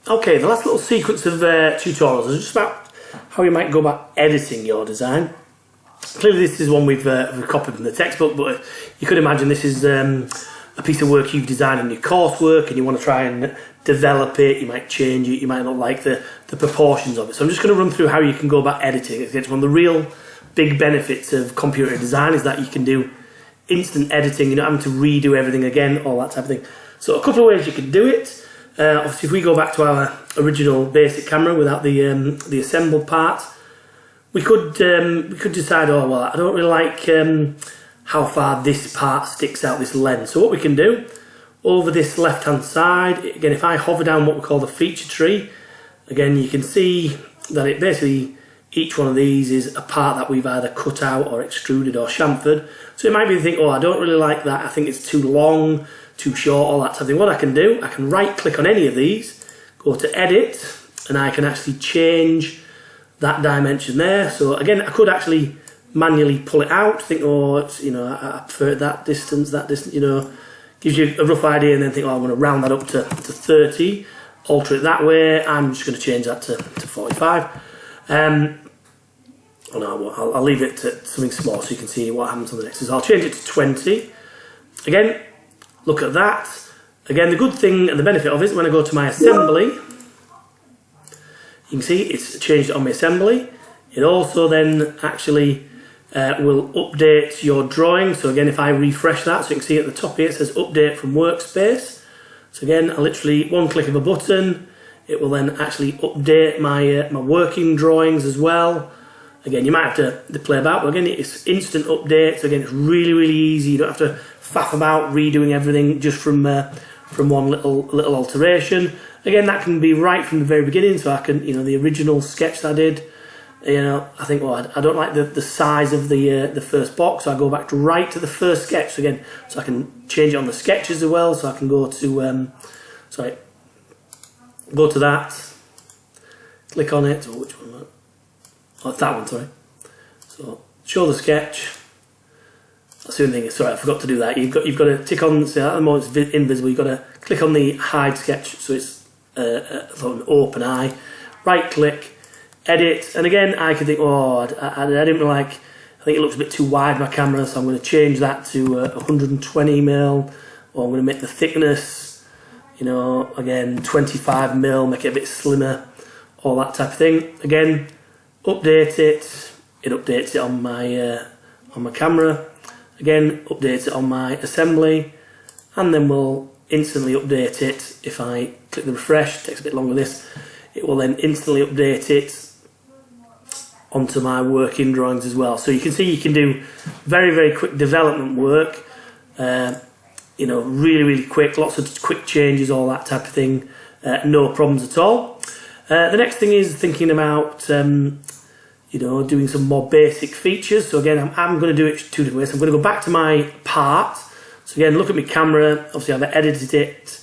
Okay, the last little sequence of tutorials is just about how you might go about editing your design. Clearly this is one we've copied from the textbook, but you could imagine this is a piece of work you've designed in your coursework and you want to try and develop it. You might change it, you might not like the proportions of it. So I'm just going to run through how you can go about editing it. It's one of the real big benefits of computer design is that you can do instant editing. You're not having to redo everything again, all that type of thing. So a couple of ways you can do it. Obviously, if we go back to our original basic camera without the assembled part, we could decide, oh well, I don't really like how far this part sticks out, this lens. So what we can do, over this left hand side, again, if I hover down what we call the feature tree, again you can see that it basically, each one of these is a part that we've either cut out or extruded or chamfered. So it might be to think, oh, I don't really like that, I think it's too long, too short, all that type of thing. What I can do, I can right click on any of these, go to edit, and I can actually change that dimension there. So again, I could actually manually pull it out, think, oh, it's, you know, I prefer that distance, you know, gives you a rough idea, and then think, oh, I'm going to round that up to 30, alter it that way. I'm just going to change that to 45. Oh no, I'll leave it to something small so you can see what happens on the next. So I'll change it to 20. Again, look at that. Again, the good thing and the benefit of it is when I go to my assembly, you can see it's changed it on my assembly. It also then actually will update your drawing. So again, if I refresh that, so you can see at the top here it says update from workspace. So again, I literally, one click of a button, it will then actually update my my working drawings as well. Again, you might have to play about, but again, it's instant updates. Again, it's really, really easy. You don't have to faff about redoing everything just from one little alteration. Again, that can be right from the very beginning. So I can, you know, the original sketch that I did, you know, I think, well, I don't like the size of the first box, so I go back right to the first sketch. So again, so I can change it on the sketches as well. So I can go to, go to that, click on it, or which one? Oh, it's that one, sorry. So show the sketch. That's the only thing. Sorry, I forgot to do that. You've got to tick on. So at the moment it's invisible. You've got to click on the hide sketch, so it's an open eye. Right click, edit, and again I can think, oh, I didn't really like. I think it looks a bit too wide, my camera, so I'm going to change that to 120mm, or I'm going to make the thickness, you know, again 25mm, make it a bit slimmer, all that type of thing. Again, update it. It updates it on my camera. Again, update it on my assembly, and then we'll instantly update it. If I click the refresh, it takes a bit longer this, it will then instantly update it onto my working drawings as well. So you can see you can do very, very quick development work, you know, really, really quick, lots of quick changes, all that type of thing, no problems at all. The next thing is thinking about you know, doing some more basic features. So again, I'm going to do it two different ways. So I'm going to go back to my part. So again, look at my camera. Obviously, I've edited it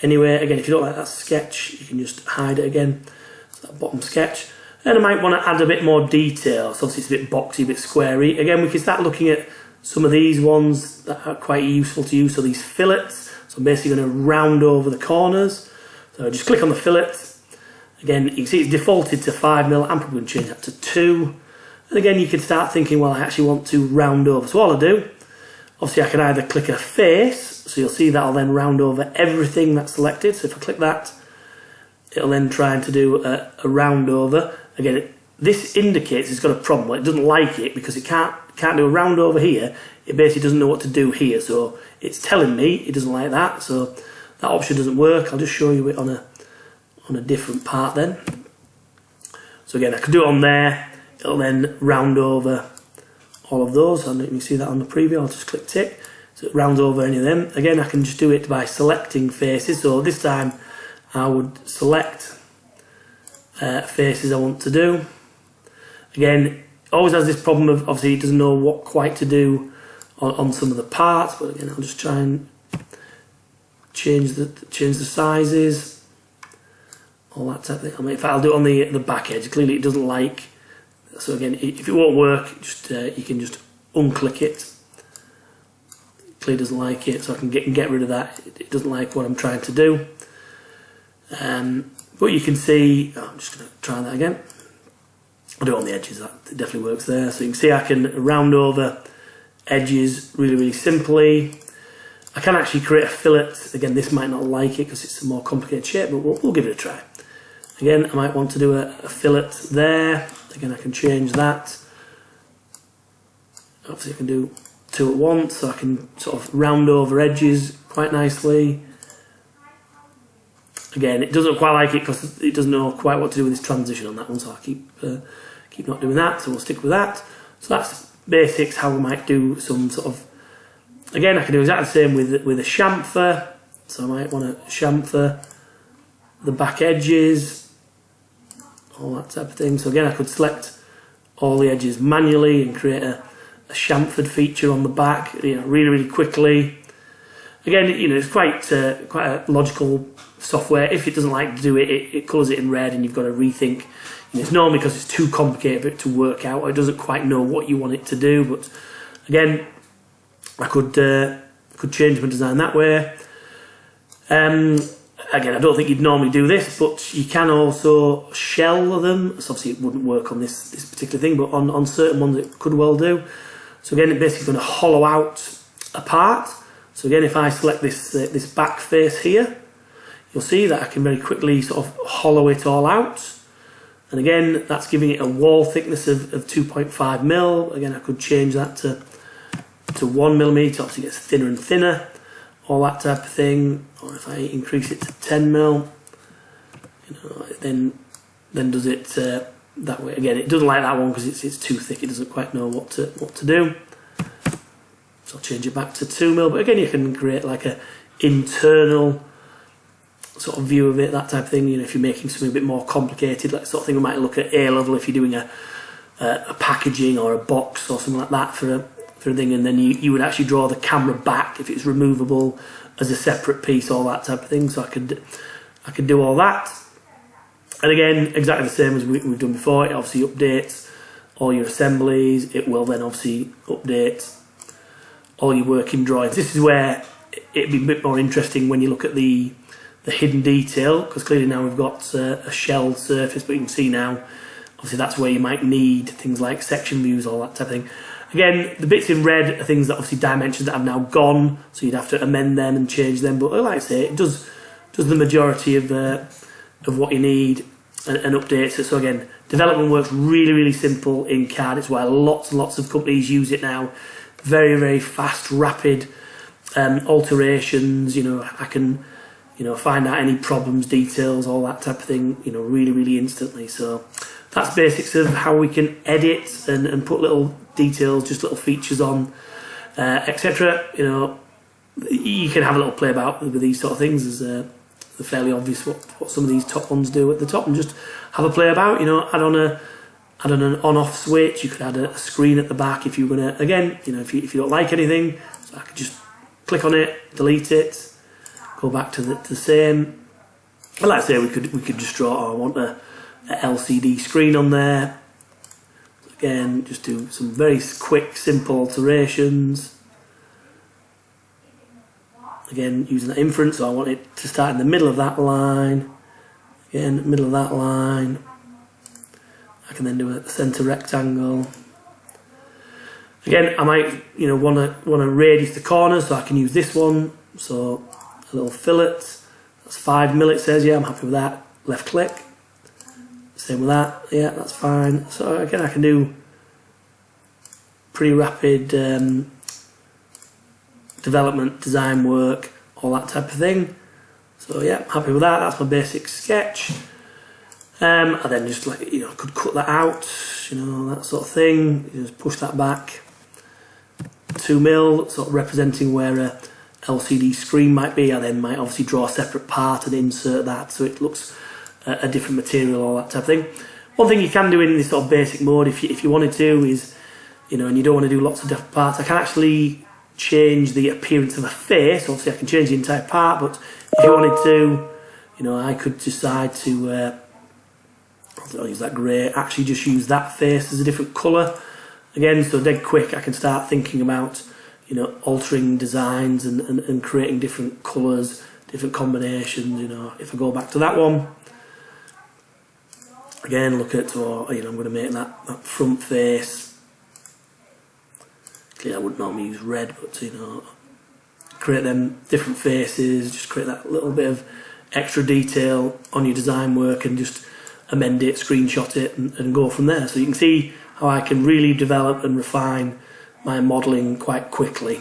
anyway. Again, if you don't like that sketch, you can just hide it again. So that bottom sketch. And I might want to add a bit more detail. So obviously, it's a bit boxy, a bit squarey. Again, we can start looking at some of these ones that are quite useful to use. So these fillets. So I'm basically going to round over the corners. So just click on the fillet. Again, you can see it's defaulted to 5mm. I'm probably going to change that to 2. And again, you can start thinking, well, I actually want to round over. So all I do, obviously I can either click a face, so you'll see that'll then round over everything that's selected. So if I click that, it'll then try to do a round over. Again, this indicates it's got a problem. Well, it doesn't like it because it can't do a round over here. It basically doesn't know what to do here. So it's telling me it doesn't like that. So that option doesn't work. I'll just show you it on a different part then. So again, I can do it on there. It'll then round over all of those. And you can see that on the preview. I'll just click tick. So it rounds over any of them. Again, I can just do it by selecting faces. So this time I would select faces I want to do. Again, always has this problem of obviously it doesn't know what quite to do on some of the parts. But again, I'll just try and change the sizes. All that type of thing. I mean, in fact, I'll do it on the back edge. Clearly, it doesn't like. So again, if it won't work, just you can just unclick it. Clearly, doesn't like it, so I can get rid of that. It doesn't like what I'm trying to do. But you can see, I'm just going to try that again. I do it on the edges, that definitely works there. So you can see I can round over edges really simply. I can actually create a fillet. Again, this might not like it because it's a more complicated shape, but we'll give it a try. Again, I might want to do a fillet there. Again, I can change that. Obviously I can do two at once, so I can sort of round over edges quite nicely. Again, it doesn't quite like it because it doesn't know quite what to do with this transition on that one, so I keep not doing that, so we'll stick with that. So that's basics, how we might do some sort of, again, I can do exactly the same with a chamfer. So I might want to chamfer the back edges, all that type of thing. So again, I could select all the edges manually and create a chamfered feature on the back, really quickly. Again, it's quite a logical software. If it doesn't like to do it, it colours it in red, and you've got to rethink. It's normally because it's too complicated for it to work out, or it doesn't quite know what you want it to do. But again, I could change my design that way. Again, I don't think you'd normally do this, but you can also shell them. So obviously it wouldn't work on this particular thing, but on certain ones it could well do. So again, it's basically going to hollow out a part. So again, if I select this back face here, you'll see that I can very quickly sort of hollow it all out. And again, that's giving it a wall thickness of 2.5 mil. Again, I could change that to 1 millimeter. Obviously, it gets thinner and thinner, all that type of thing. Or if I increase it to 10 mil, then does it that way. Again, it doesn't like that one because it's too thick. It doesn't quite know what to do. So I'll change it back to 2 mil. But again, you can create like a internal sort of view of it, that type of thing. If you're making something a bit more complicated, like sort of thing we might look at A level if you're doing a packaging or a box or something like that for a thing, and then you would actually draw the camera back if it's removable as a separate piece, all that type of thing. So I could do all that. And again, exactly the same as we've done before. It obviously updates all your assemblies. It will then obviously update all your working drawings. This is where it'd be a bit more interesting when you look at the hidden detail, because clearly now we've got a shelled surface, but you can see now, obviously that's where you might need things like section views, all that type of thing. Again, the bits in red are things that obviously dimensions that have now gone, so you'd have to amend them and change them. But like I say, it does the majority of what you need and updates it. So again, development works really simple in CAD. It's why lots and lots of companies use it now. Very fast, rapid alterations. I can find out any problems, details, all that type of thing, really instantly. So that's basics of how we can edit and put little details, just little features on, etc. You can have a little play about with these sort of things. There's fairly obvious what some of these top ones do at the top, and just have a play about. Add on an on-off switch. You could add a screen at the back if you were gonna. Again, if you don't like anything, so I could just click on it, delete it. Go back to the same. Like I say, we could just draw. I want a LCD screen on there. Again, just do some very quick, simple alterations. Again, using that inference, so I want it to start in the middle of that line. Again, middle of that line. I can then do a center rectangle. Again, I might want to radius the corners, so I can use this one. So a little fillet, that's 5 mil, it says. Yeah, I'm happy with that. Left click, same with that. Yeah, that's fine. So again, I can do pretty rapid development, design work, all that type of thing. So yeah, I'm happy with that. That's my basic sketch. I then just could cut that out, that sort of thing. Just push that back 2 mil, sort of representing where a LCD screen might be. I then might obviously draw a separate part and insert that so it looks a different material, all that type of thing. One thing you can do in this sort of basic mode, if you wanted to, is and you don't want to do lots of different parts, I can actually change the appearance of a face. Obviously I can change the entire part, but if you wanted to, I could decide to I'll use that grey, actually just use that face as a different colour. Again, so dead quick I can start thinking about altering designs and creating different colours, different combinations. You know, if I go back to that one, again, look at, I'm going to make that front face. Clearly, I wouldn't normally use red, but create them different faces, just create that little bit of extra detail on your design work, and just amend it, screenshot it, and go from there. So you can see how I can really develop and refine my modelling quite quickly.